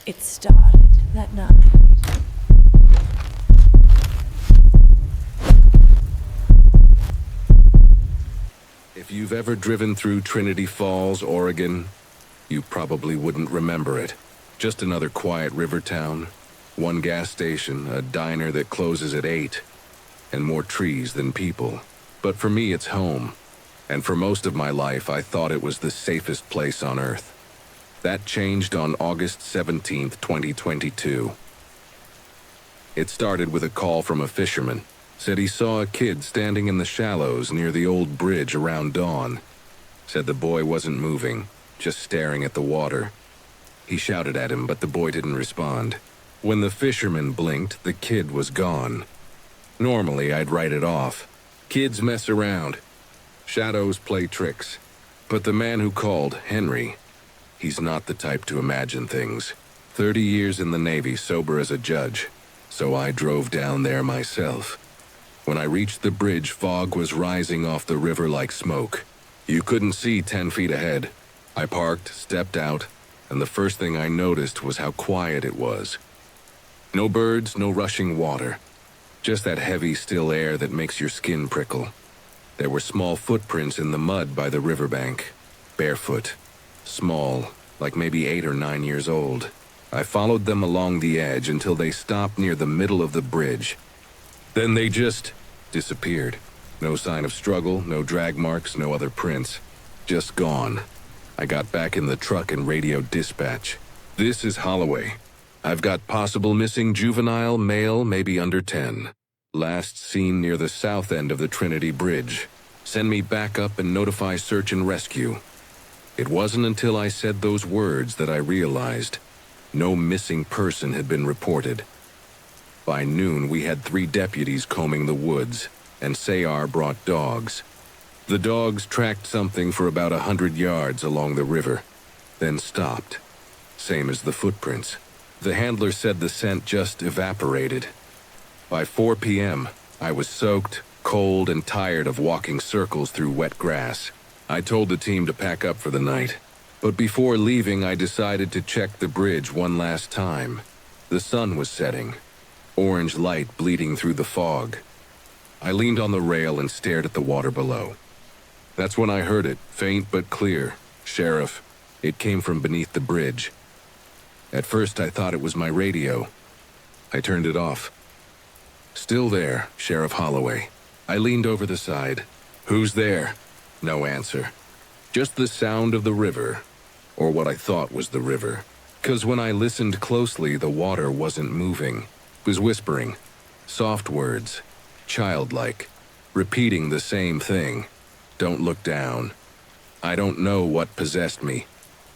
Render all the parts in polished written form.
It started that night. If you've ever driven through Trinity Falls, Oregon, you probably wouldn't remember it. Just another quiet river town. One gas station, a diner that closes at 8, and more trees than people. But for me, it's home. And for most of my life, I thought it was the safest place on earth. That changed on August 17th, 2022. It started with a call from a fisherman. Said he saw a kid standing in the shallows near the old bridge around dawn. Said the boy wasn't moving, just staring at the water. He shouted at him, but the boy didn't respond. When the fisherman blinked, the kid was gone. Normally, I'd write it off. Kids mess around. Shadows play tricks. But the man who called, Henry, he's not the type to imagine things. 30 years in the Navy, sober as a judge. So I drove down there myself. When I reached the bridge, fog was rising off the river like smoke. You couldn't see 10 feet ahead. I parked, stepped out, and the first thing I noticed was how quiet it was. No birds, no rushing water. Just that heavy, still air that makes your skin prickle. There were small footprints in the mud by the riverbank. Barefoot. Small, like maybe 8 or 9 years old. I followed them along the edge until they stopped near the middle of the bridge. Then they just disappeared. No sign of struggle, no drag marks, no other prints. Just gone. I got back in the truck and radioed dispatch. This is Holloway. I've got possible missing juvenile, male, maybe under 10. Last seen near the south end of the Trinity Bridge. Send me back up and notify search and rescue. It wasn't until I said those words that I realized no missing person had been reported. By noon, we had 3 deputies combing the woods, and Sayar brought dogs. The dogs tracked something for about 100 yards along the river, then stopped. Same as the footprints. The handler said the scent just evaporated. By 4 p.m., I was soaked, cold, and tired of walking circles through wet grass. I told the team to pack up for the night. But before leaving, I decided to check the bridge one last time. The sun was setting. Orange light bleeding through the fog. I leaned on the rail and stared at the water below. That's when I heard it, faint but clear. Sheriff. It came from beneath the bridge. At first I thought it was my radio. I turned it off. Still there, Sheriff Holloway. I leaned over the side. Who's there? No answer. Just the sound of the river, or what I thought was the river. 'Cause when I listened closely, the water wasn't moving. It was whispering. Soft words. Childlike. Repeating the same thing. Don't look down. I don't know what possessed me,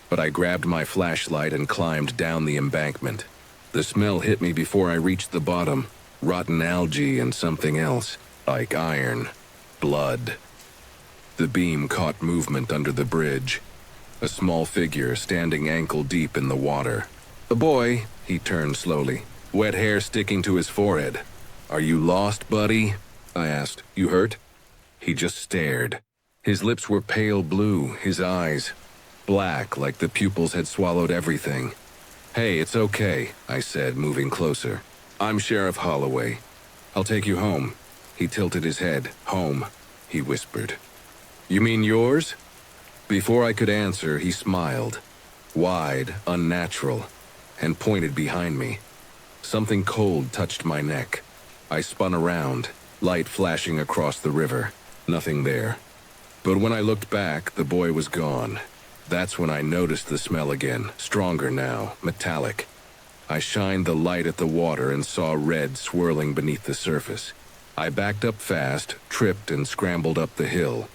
but I grabbed my flashlight and climbed down the embankment. The smell hit me before I reached the bottom. Rotten algae and something else, like iron. Blood. The beam caught movement under the bridge. A small figure standing ankle-deep in the water. A boy, he turned slowly, wet hair sticking to his forehead. Are you lost, buddy? I asked. You hurt? He just stared. His lips were pale blue, his eyes black, like the pupils had swallowed everything. Hey, it's okay, I said, moving closer. I'm Sheriff Holloway. I'll take you home. He tilted his head. Home, he whispered. You mean yours? Before I could answer, he smiled. Wide, unnatural, and pointed behind me. Something cold touched my neck. I spun around, light flashing across the river. Nothing there. But when I looked back, the boy was gone. That's when I noticed the smell again, stronger now, metallic. I shined the light at the water and saw red swirling beneath the surface. I backed up fast, tripped, and scrambled up the hill.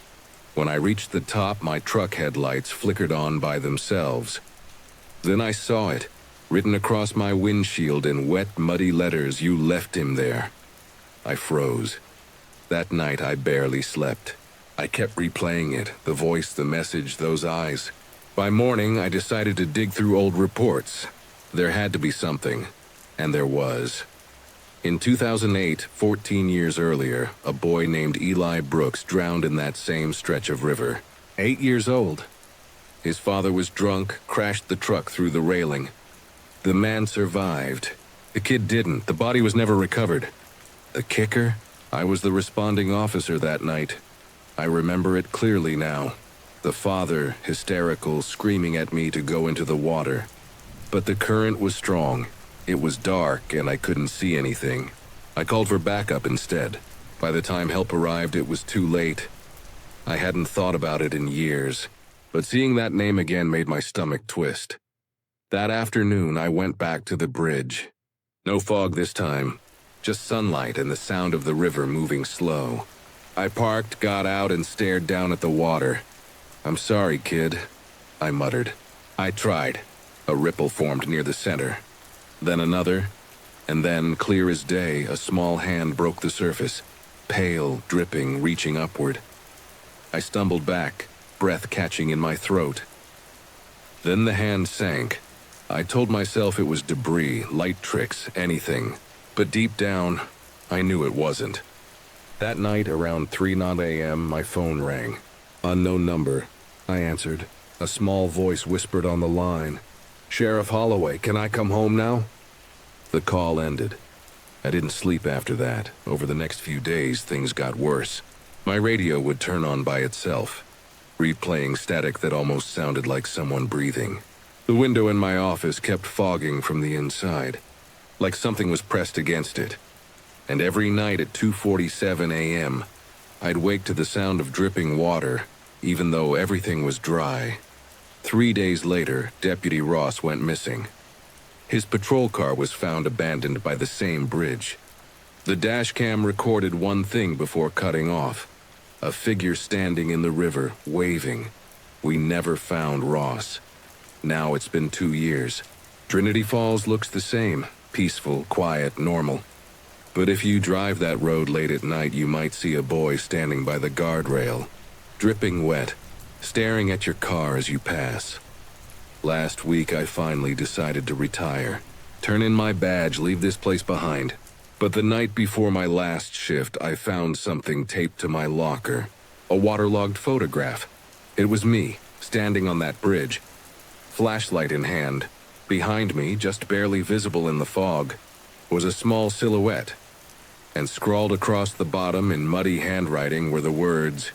When I reached the top, my truck headlights flickered on by themselves. Then I saw it, written across my windshield in wet, muddy letters, you left him there. I froze. That night I barely slept. I kept replaying it, the voice, the message, those eyes. By morning, I decided to dig through old reports. There had to be something, and there was. In 2008, 14 years earlier, a boy named Eli Brooks drowned in that same stretch of river. 8 years old. His father was drunk, crashed the truck through the railing. The man survived. The kid didn't. The body was never recovered. The kicker? I was the responding officer that night. I remember it clearly now. The father, hysterical, screaming at me to go into the water. But the current was strong. It was dark and I couldn't see anything. I called for backup instead. By the time help arrived, it was too late. I hadn't thought about it in years, but seeing that name again made my stomach twist. That afternoon, I went back to the bridge. No fog this time, just sunlight and the sound of the river moving slow. I parked, got out, and stared down at the water. "I'm sorry, kid," I muttered. I tried. A ripple formed near the center. Then another, and then, clear as day, a small hand broke the surface, pale, dripping, reaching upward. I stumbled back, breath catching in my throat. Then the hand sank. I told myself it was debris, light tricks, anything. But deep down, I knew it wasn't. That night, around 3:00 a.m., my phone rang. Unknown number. I answered. A small voice whispered on the line. "Sheriff Holloway, can I come home now?" The call ended. I didn't sleep after that. Over the next few days, things got worse. My radio would turn on by itself, replaying static that almost sounded like someone breathing. The window in my office kept fogging from the inside, like something was pressed against it. And every night at 2:47 a.m., I'd wake to the sound of dripping water, even though everything was dry. 3 days later, Deputy Ross went missing. His patrol car was found abandoned by the same bridge. The dash cam recorded one thing before cutting off: a figure standing in the river, waving. We never found Ross. Now it's been 2 years. Trinity Falls looks the same, peaceful, quiet, normal. But if you drive that road late at night, you might see a boy standing by the guardrail, dripping wet, staring at your car as you pass. Last week, I finally decided to retire, turn in my badge, leave this place behind. But the night before my last shift, I found something taped to my locker, a waterlogged photograph. It was me, standing on that bridge, flashlight in hand. Behind me, just barely visible in the fog, was a small silhouette, and scrawled across the bottom in muddy handwriting were the words,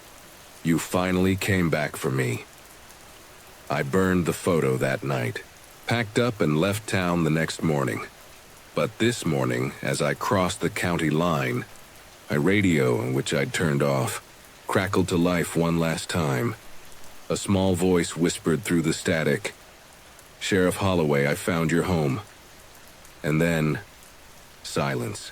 "You finally came back for me." I burned the photo that night, packed up and left town the next morning. But this morning, as I crossed the county line, my radio, which I'd turned off, crackled to life one last time. A small voice whispered through the static, "Sheriff Holloway, I found your home." And then, silence.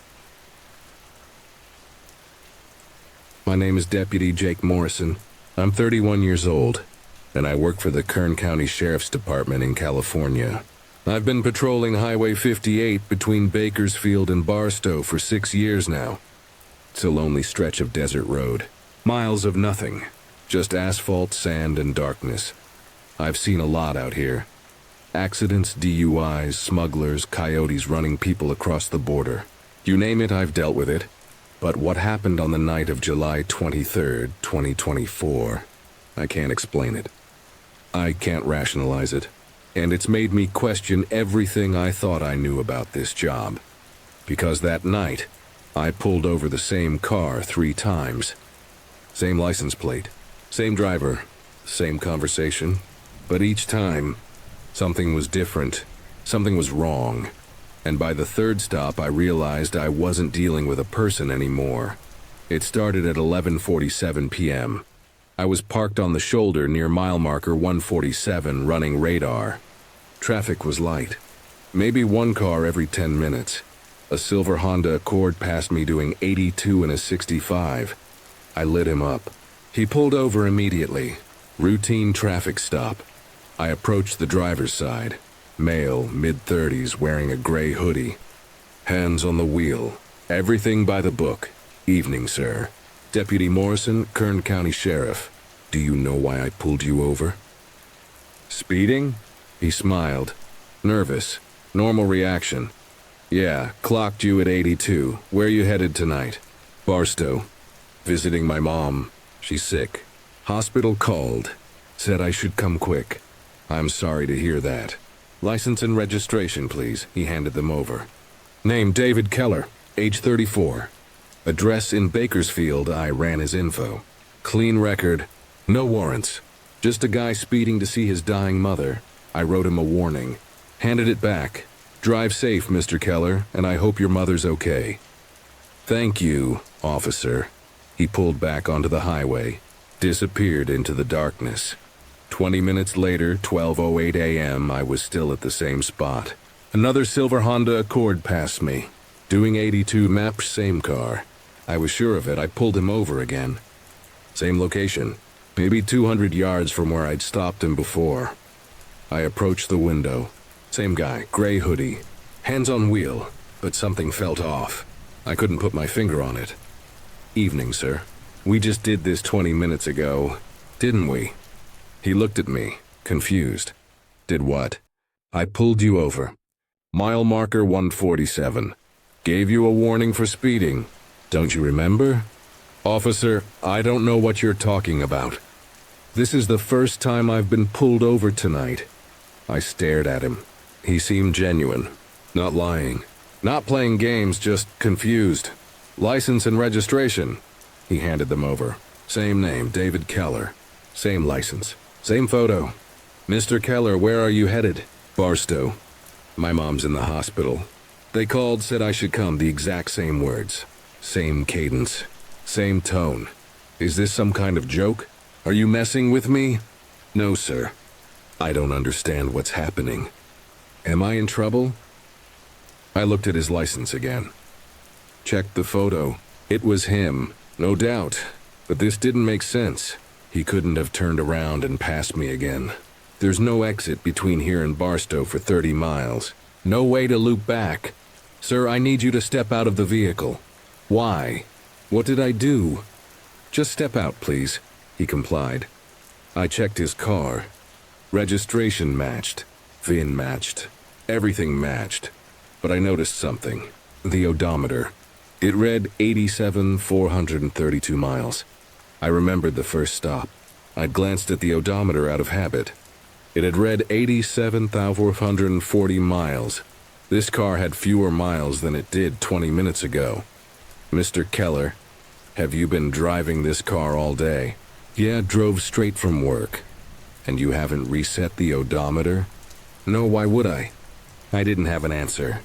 My name is Deputy Jake Morrison. I'm 31 years old, and I work for the Kern County Sheriff's Department in California. I've been patrolling Highway 58 between Bakersfield and Barstow for 6 years now. It's a lonely stretch of desert road. Miles of nothing. Just asphalt, sand, and darkness. I've seen a lot out here. Accidents, DUIs, smugglers, coyotes running people across the border. You name it, I've dealt with it. But what happened on the night of July 23rd, 2024, I can't explain it. I can't rationalize it. And it's made me question everything I thought I knew about this job. Because that night, I pulled over the same car 3 times. Same license plate, same driver, same conversation. But each time, something was different, something was wrong. And by the 3rd stop, I realized I wasn't dealing with a person anymore. It started at 11:47 p.m. I was parked on the shoulder near mile marker 147 running radar. Traffic was light. Maybe one car every 10 minutes. A silver Honda Accord passed me doing 82 in a 65. I lit him up. He pulled over immediately. Routine traffic stop. I approached the driver's side. Male, mid-30s, wearing a gray hoodie. Hands on the wheel. Everything by the book. "Evening, sir. Deputy Morrison, Kern County Sheriff. Do you know why I pulled you over?" "Speeding?" He smiled. "Nervous. Normal reaction." "Yeah, clocked you at 82. Where you headed tonight?" "Barstow. Visiting my mom. She's sick. Hospital called. Said I should come quick." "I'm sorry to hear that. License and registration, please. He handed them over. Name David Keller, age 34. Address in Bakersfield. I ran his info. Clean record. No warrants. Just a guy speeding to see his dying mother. I wrote him a warning. Handed it back. Drive safe, Mr. Keller, and I hope your mother's okay. Thank you, officer. He pulled back onto the highway, disappeared into the darkness. 20 minutes later, 12:08 a.m., I was still at the same spot. Another silver Honda Accord passed me. Doing 82 maps, same car. I was sure of it. I pulled him over again. Same location, maybe 200 yards from where I'd stopped him before. I approached the window. Same guy, gray hoodie, hands on wheel, but something felt off. I couldn't put my finger on it. Evening, sir. We just did this 20 minutes ago, didn't we? He looked at me, confused. Did what? I pulled you over. Mile marker 147. Gave you a warning for speeding. Don't you remember? Officer, I don't know what you're talking about. This is the first time I've been pulled over tonight. I stared at him. He seemed genuine, not lying, not playing games, just confused. License and registration. He handed them over. Same name, David Keller. Same license. Same photo. Mr. Keller, where are you headed? Barstow. My mom's in the hospital. They called, said I should come, the exact same words. Same cadence. Same tone. Is this some kind of joke? Are you messing with me? No, sir. I don't understand what's happening. Am I in trouble? I looked at his license again. Checked the photo. It was him, no doubt. But this didn't make sense. He couldn't have turned around and passed me again. There's no exit between here and Barstow for 30 miles. No way to loop back. Sir, I need you to step out of the vehicle. Why? What did I do? Just step out, please, he complied. I checked his car. Registration matched. VIN matched. Everything matched. But I noticed something. The odometer. It read 87,432 miles. I remembered the first stop. I'd glanced at the odometer out of habit. It had read 87,440 miles. This car had fewer miles than it did 20 minutes ago. Mr. Keller, have you been driving this car all day? Yeah, drove straight from work. And you haven't reset the odometer? No, why would I? I didn't have an answer.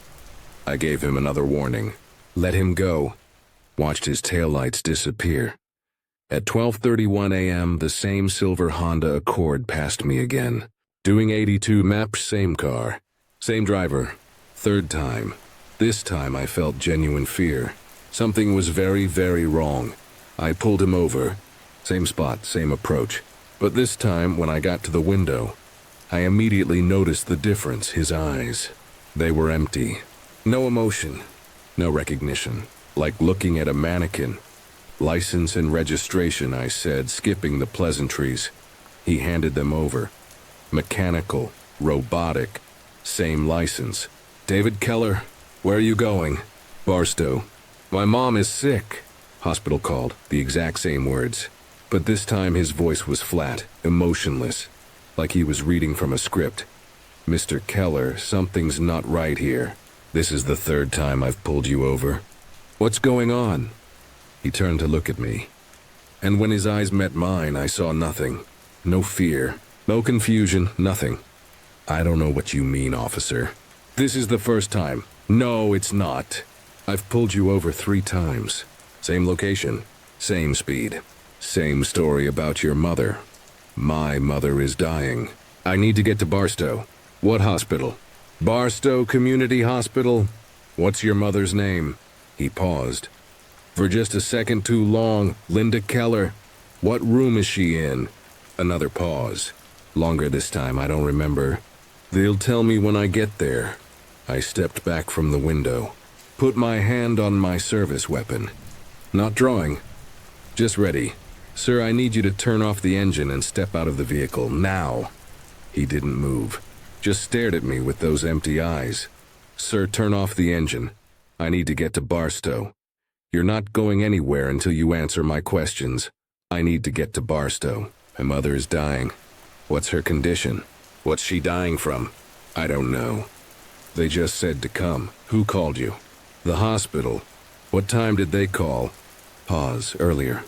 I gave him another warning. Let him go. Watched his taillights disappear. At 12:31 a.m., the same silver Honda Accord passed me again. Doing 82 maps, same car. Same driver. Third time. This time I felt genuine fear. Something was very, very wrong. I pulled him over. Same spot, same approach. But this time, when I got to the window, I immediately noticed the difference. His eyes. They were empty. No emotion. No recognition. Like looking at a mannequin. License and registration, I said, skipping the pleasantries. He handed them over. Mechanical. Robotic. Same license. David Keller, where are you going? Barstow. My mom is sick. Hospital called. The exact same words. But this time his voice was flat, emotionless, like he was reading from a script. Mr. Keller, something's not right here. This is the third time I've pulled you over. What's going on? He turned to look at me. And when his eyes met mine, I saw nothing. No fear, no confusion, nothing. I don't know what you mean, officer. This is the first time. No, it's not. I've pulled you over 3 times. Same location, same speed. Same story about your mother. My mother is dying. I need to get to Barstow. What hospital? Barstow Community Hospital. What's your mother's name? He paused. For just a second too long. Linda Keller. What room is she in? Another pause. Longer this time, I don't remember. They'll tell me when I get there. I stepped back from the window. Put my hand on my service weapon. Not drawing. Just ready. Sir, I need you to turn off the engine and step out of the vehicle, now. He didn't move. Just stared at me with those empty eyes. Sir, turn off the engine. I need to get to Barstow. You're not going anywhere until you answer my questions. I need to get to Barstow. My mother is dying. What's her condition? What's she dying from? I don't know. They just said to come. Who called you? The hospital. What time did they call? Pause. Earlier.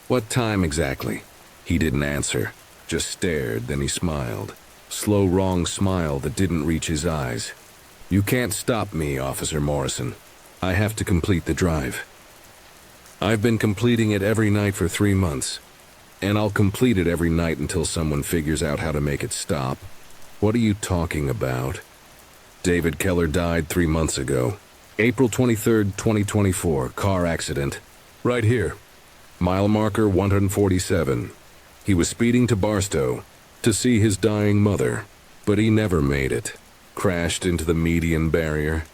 What time exactly? He didn't answer. Just stared, then he smiled. Slow, wrong smile that didn't reach his eyes. You can't stop me, Officer Morrison. I have to complete the drive. I've been completing it every night for 3 months. And I'll complete it every night until someone figures out how to make it stop. What are you talking about? David Keller died 3 months ago. April 23rd, 2024, car accident. Right here. Mile marker 147. He was speeding to Barstow to see his dying mother, but he never made it. Crashed into the median barrier.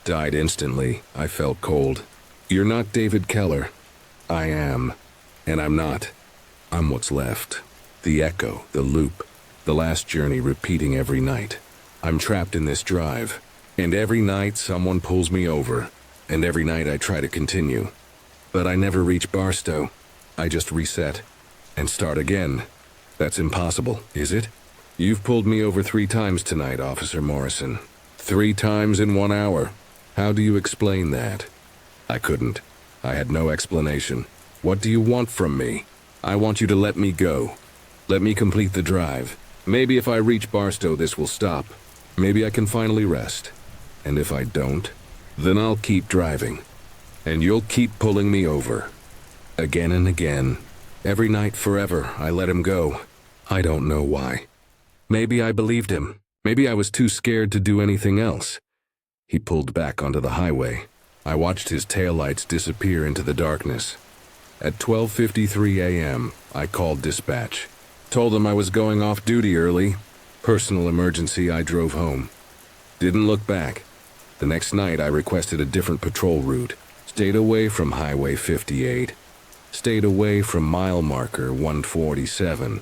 Died instantly. I felt cold. You're not David Keller. I am. And I'm not. I'm what's left. The echo, the loop, the last journey repeating every night. I'm trapped in this drive, and every night someone pulls me over, and every night I try to continue. But I never reach Barstow. I just reset and start again. That's impossible, is it? You've pulled me over 3 times tonight, Officer Morrison. 3 times in 1 hour. How do you explain that? I couldn't. I had no explanation. What do you want from me? I want you to let me go. Let me complete the drive. Maybe if I reach Barstow, this will stop. Maybe I can finally rest. And if I don't, then I'll keep driving. And you'll keep pulling me over. Again and again. Every night forever, I let him go. I don't know why. Maybe I believed him. Maybe I was too scared to do anything else. He pulled back onto the highway. I watched his taillights disappear into the darkness. At 12:53 a.m., I called dispatch. Told them I was going off duty early. Personal emergency, I drove home. Didn't look back. The next night, I requested a different patrol route. Stayed away from Highway 58. Stayed away from mile marker 147.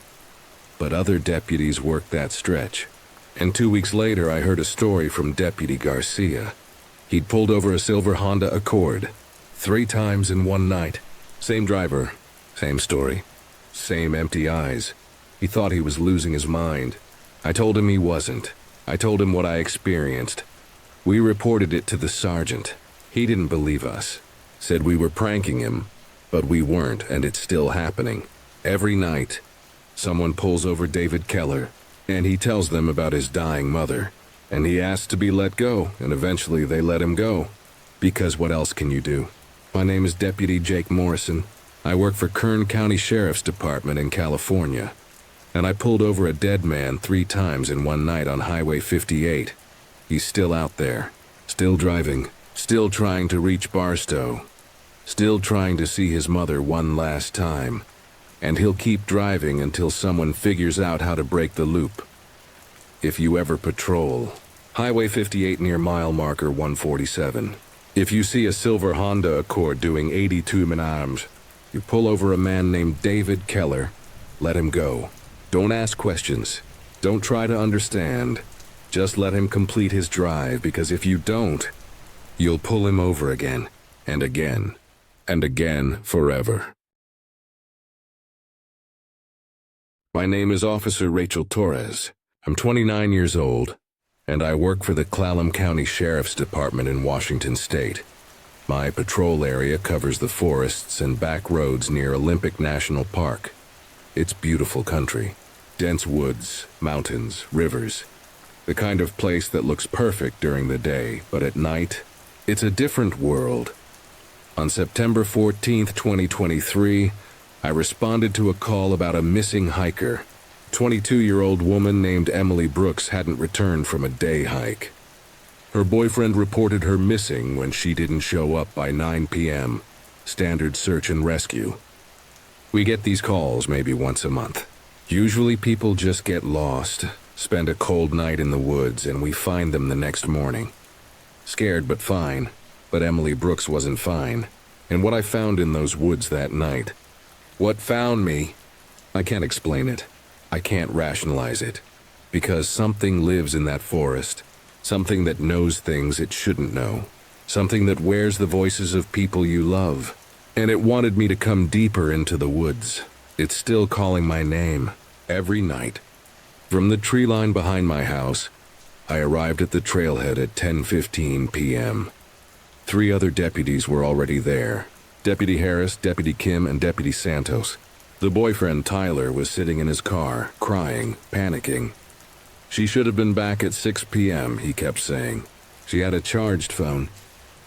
But other deputies worked that stretch. And 2 weeks later, I heard a story from Deputy Garcia. He'd pulled over a silver Honda Accord 3 times in 1 night. Same driver, same story, same empty eyes. He thought he was losing his mind. I told him he wasn't. I told him what I experienced. We reported it to the sergeant. He didn't believe us. Said we were pranking him, but we weren't, and it's still happening. Every night, someone pulls over David Keller, and he tells them about his dying mother. And he asks to be let go, and eventually they let him go. Because what else can you do? My name is Deputy Jake Morrison. I work for Kern County Sheriff's Department in California. And I pulled over a dead man 3 times in 1 night on Highway 58. He's still out there, still driving, still trying to reach Barstow, still trying to see his mother one last time. And he'll keep driving until someone figures out how to break the loop. If you ever patrol Highway 58 near mile marker 147, if you see a silver Honda Accord doing 82 miles, you pull over a man named David Keller, let him go. Don't ask questions. Don't try to understand. Just let him complete his drive, because if you don't, you'll pull him over again, and again, and again forever. My name is Officer Rachel Torres. I'm 29 years old, and I work for the Clallam County Sheriff's Department in Washington State. My patrol area covers the forests and back roads near Olympic National Park. It's beautiful country. Dense woods, mountains, rivers. The kind of place that looks perfect during the day, but at night, it's a different world. On September 14th, 2023, I responded to a call about a missing hiker. 22-year-old woman named Emily Brooks hadn't returned from a day hike. Her boyfriend reported her missing when she didn't show up by 9 p.m. Standard search and rescue. We get these calls maybe once a month. Usually people just get lost, spend a cold night in the woods, and we find them the next morning. Scared but fine, but Emily Brooks wasn't fine. And what I found in those woods that night, what found me, I can't explain it. I can't rationalize it. Because something lives in that forest. Something that knows things it shouldn't know. Something that wears the voices of people you love. And it wanted me to come deeper into the woods. It's still calling my name, every night. From the tree line behind my house, I arrived at the trailhead at 10:15 p.m. 3 other deputies were already there. Deputy Harris, Deputy Kim, and Deputy Santos. The boyfriend, Tyler, was sitting in his car, crying, panicking. She should have been back at 6 p.m., he kept saying. She had a charged phone.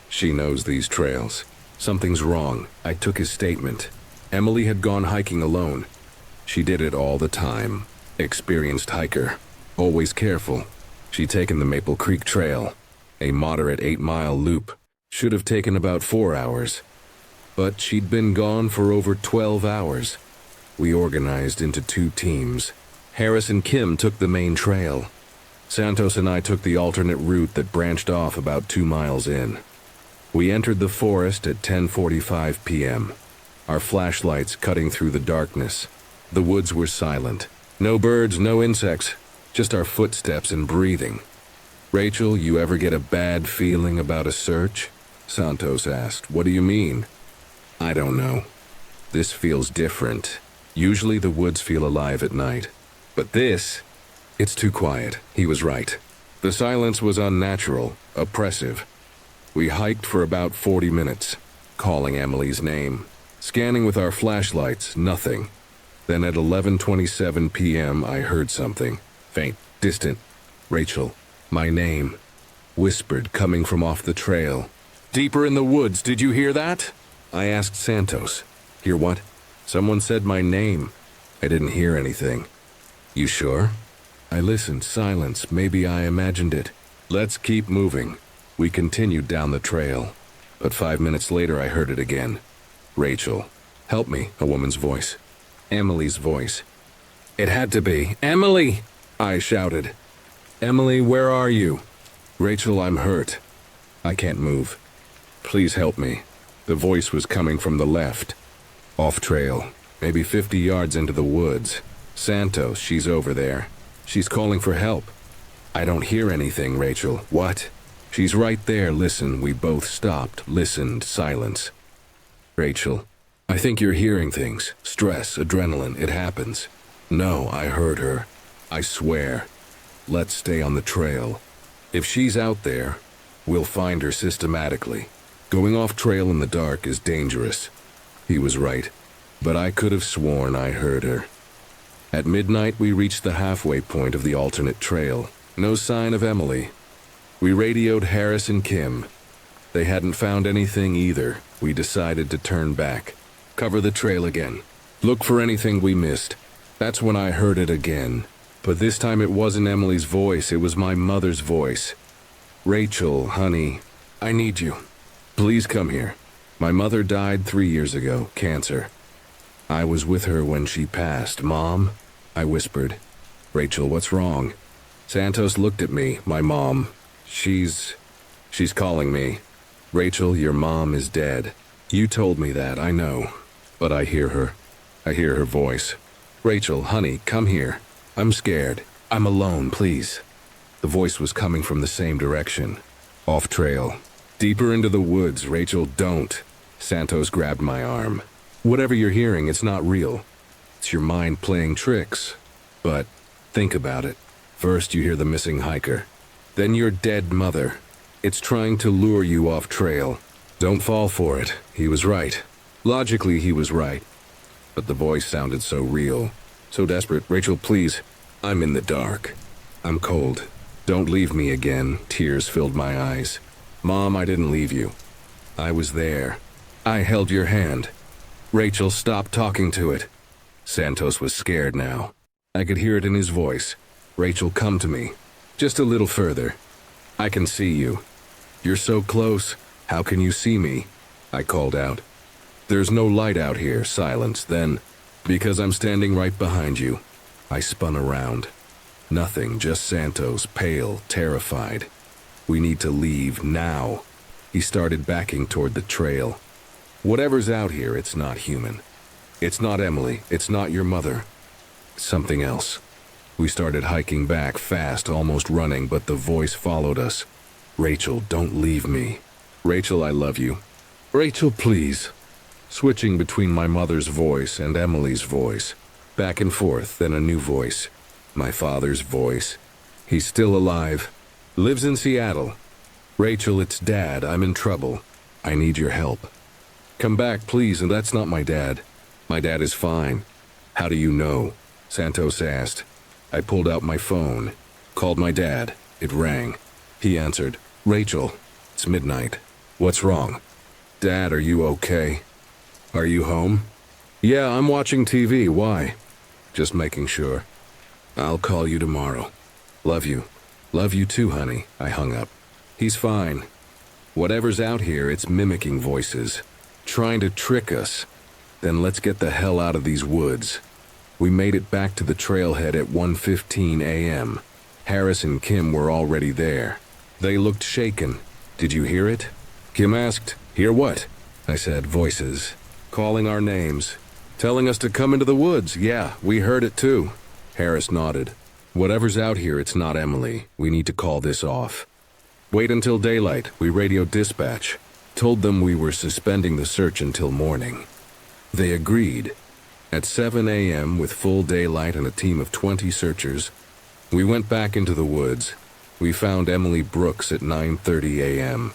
She knows these trails. Something's wrong. I took his statement. Emily had gone hiking alone. She did it all the time. Experienced hiker. Always careful. She'd taken the Maple Creek Trail. A moderate 8-mile loop. Should have taken about 4 hours. But she'd been gone for over 12 hours. We organized into 2 teams. Harris and Kim took the main trail. Santos and I took the alternate route that branched off about 2 miles in. We entered the forest at 10:45 p.m., our flashlights cutting through the darkness. The woods were silent. No birds, no insects, just our footsteps and breathing. "Rachel, you ever get a bad feeling about a search?" Santos asked. "What do you mean?" "I don't know. This feels different. Usually the woods feel alive at night. But this, it's too quiet." He was right. The silence was unnatural, oppressive. We hiked for about 40 minutes, calling Emily's name. Scanning with our flashlights, nothing. Then at 11:27 p.m. I heard something. Faint, distant. "Rachel, my name." Whispered, coming from off the trail. "Deeper in the woods, did you hear that?" I asked Santos. "Hear what?" "Someone said my name." I didn't hear anything. "You sure?" I listened, silence. Maybe I imagined it. "Let's keep moving." We continued down the trail. But 5 minutes later I heard it again. "Rachel, help me," a woman's voice. Emily's voice. It had to be. "Emily!" I shouted. "Emily, where are you?" "Rachel, I'm hurt. I can't move. Please help me." The voice was coming from the left. Off trail, maybe 50 yards into the woods. "Santos, she's over there. She's calling for help." "I don't hear anything, Rachel." "What?" "She's right there. Listen." We both stopped, listened, silence. "Rachel, I think you're hearing things. Stress, adrenaline, it happens." "No, I heard her. I swear. Let's stay on the trail. If she's out there, we'll find her systematically. Going off trail in the dark is dangerous." He was right, but I could have sworn I heard her. At midnight, we reached the halfway point of the alternate trail. No sign of Emily. We radioed Harris and Kim. They hadn't found anything either. We decided to turn back. Cover the trail again. Look for anything we missed. That's when I heard it again. But this time it wasn't Emily's voice, it was my mother's voice. "Rachel, honey, I need you. Please come here. My mother died 3 years ago, cancer. I was with her when she passed. Mom?" I whispered. "Rachel, what's wrong?" Santos looked at me. "My mom. She's calling me." "Rachel, your mom is dead. You told me that, I know. But I hear her. I hear her voice. Rachel, honey, come here. I'm scared. I'm alone, please." The voice was coming from the same direction. Off trail. "Deeper into the woods, Rachel, don't." Santos grabbed my arm. "Whatever you're hearing, it's not real. It's your mind playing tricks. But think about it. First you hear the missing hiker. Then your dead mother. It's trying to lure you off trail. Don't fall for it." He was right. Logically, he was right. But the voice sounded so real, so desperate. "Rachel, please. I'm in the dark. I'm cold. Don't leave me again." Tears filled my eyes. "Mom, I didn't leave you. I was there. I held your hand." "Rachel, stop talking to it." Santos was scared now. I could hear it in his voice. "Rachel, come to me. Just a little further. I can see you." "You're so close. How can you see me?" I called out. "There's no light out here." Silence. Then, "Because I'm standing right behind you." I spun around. Nothing, just Santos, pale, terrified. "We need to leave now." He started backing toward the trail. "Whatever's out here, it's not human. It's not Emily. It's not your mother. It's something else." We started hiking back, fast, almost running, but the voice followed us. "Rachel, don't leave me." "Rachel, I love you." "Rachel, please." Switching between my mother's voice and Emily's voice. Back and forth, then a new voice. My father's voice. "He's still alive. Lives in Seattle. Rachel, it's Dad. I'm in trouble. I need your help. Come back, please, and that's not my dad. My dad is fine. How do you know? Santos asked. I pulled out my phone. Called my dad. It rang. He answered. Rachel, it's midnight. What's wrong? Dad, are you okay? Are you home? Yeah, I'm watching TV. Why? Just making sure. I'll call you tomorrow. Love you. Love you too, honey. I hung up. He's fine. Whatever's out here, it's mimicking voices. Trying to trick us. Then let's get the hell out of these woods. We made it back to the trailhead at 1:15 a.m. Harris and Kim were already there. They looked shaken. Did you hear it? Kim asked. Hear what? I said, voices. Calling our names. Telling us to come into the woods. Yeah, we heard it too. Harris nodded. Whatever's out here, it's not Emily. We need to call this off. Wait until daylight. We radioed dispatch. Told them we were suspending the search until morning. They agreed. At 7 a.m., with full daylight and a team of 20 searchers, we went back into the woods. We found Emily Brooks at 9:30 a.m.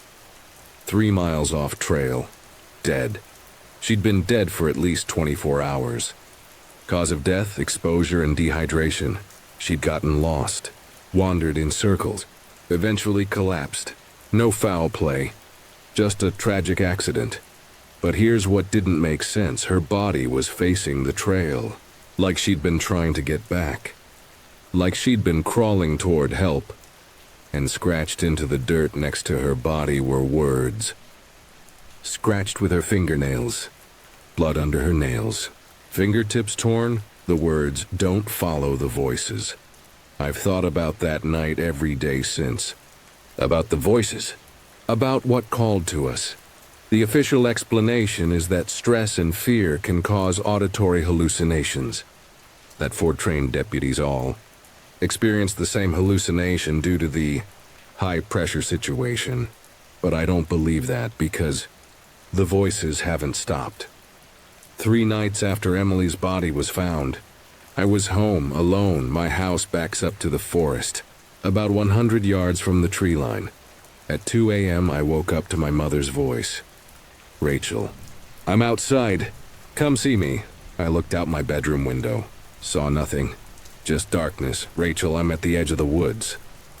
3 miles off trail. Dead. She'd been dead for at least 24 hours. Cause of death, exposure, and dehydration. She'd gotten lost. Wandered in circles. Eventually collapsed. No foul play. Just a tragic accident. But here's what didn't make sense. Her body was facing the trail. Like she'd been trying to get back. Like she'd been crawling toward help. And scratched into the dirt next to her body were words. Scratched with her fingernails. Blood under her nails. Fingertips torn, the words, "Don't follow the voices." I've thought about that night every day since. About the voices. About what called to us. The official explanation is that stress and fear can cause auditory hallucinations. That 4 trained deputies all experienced the same hallucination due to the high-pressure situation. But I don't believe that because the voices haven't stopped. 3 nights after Emily's body was found, I was home, alone. My house backs up to the forest, about 100 yards from the tree line. At 2 a.m., I woke up to my mother's voice. Rachel, I'm outside. Come see me. I looked out my bedroom window. Saw nothing. Just darkness. Rachel, I'm at the edge of the woods.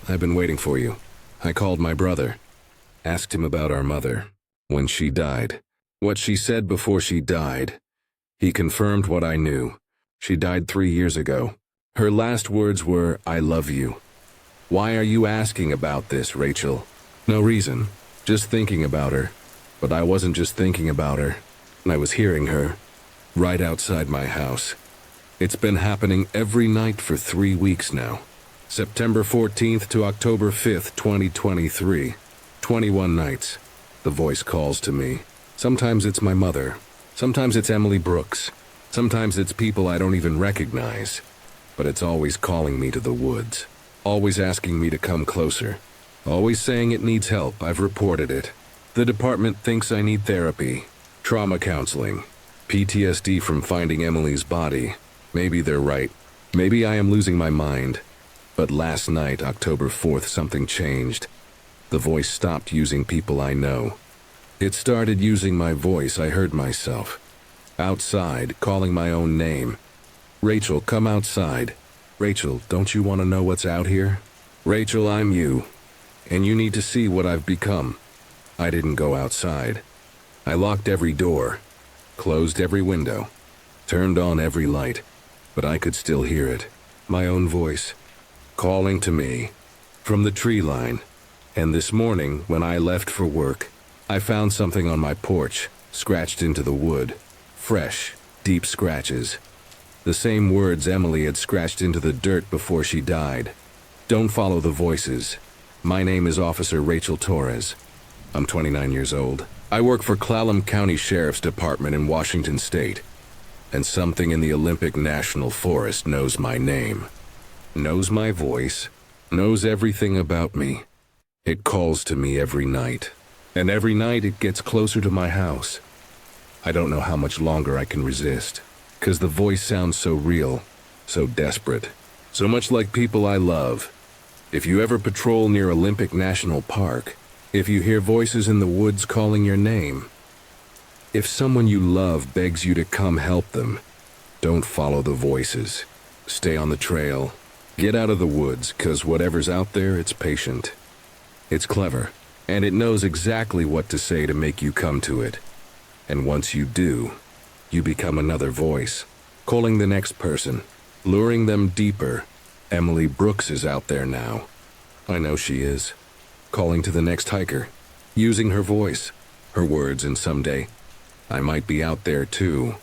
I've been waiting for you. I called my brother. Asked him about our mother. When she died. What she said before she died. He confirmed what I knew. She died 3 years ago. Her last words were, I love you. Why are you asking about this, Rachel? No reason. Just thinking about her. But I wasn't just thinking about her. I was hearing her. Right outside my house. It's been happening every night for 3 weeks now. September 14th to October 5th, 2023. 21 nights. The voice calls to me. Sometimes it's my mother. Sometimes it's Emily Brooks. Sometimes it's people I don't even recognize. But it's always calling me to the woods. Always asking me to come closer. Always saying it needs help. I've reported it. The department thinks I need therapy. Trauma counseling. PTSD from finding Emily's body. Maybe they're right. Maybe I am losing my mind. But last night, October 4th, something changed. The voice stopped using people I know. It started using my voice. I heard myself. Outside, calling my own name. Rachel, come outside. Rachel, don't you want to know what's out here? Rachel, I'm you. And you need to see what I've become. I didn't go outside. I locked every door. Closed every window. Turned on every light. But I could still hear it. My own voice. Calling to me. From the tree line. And this morning, when I left for work, I found something on my porch, scratched into the wood. Fresh, deep scratches. The same words Emily had scratched into the dirt before she died. Don't follow the voices. My name is Officer Rachel Torres. I'm 29 years old. I work for Clallam County Sheriff's Department in Washington State. And something in the Olympic National Forest knows my name. Knows my voice. Knows everything about me. It calls to me every night. And every night it gets closer to my house. I don't know how much longer I can resist. 'Cause the voice sounds so real. So desperate. So much like people I love. If you ever patrol near Olympic National Park, if you hear voices in the woods calling your name, if someone you love begs you to come help them, don't follow the voices. Stay on the trail. Get out of the woods, 'cause whatever's out there, it's patient. It's clever, and it knows exactly what to say to make you come to it. And once you do, you become another voice, calling the next person, luring them deeper. Emily Brooks is out there now. I know she is. Calling to the next hiker, using her voice, her words, and someday, I might be out there too.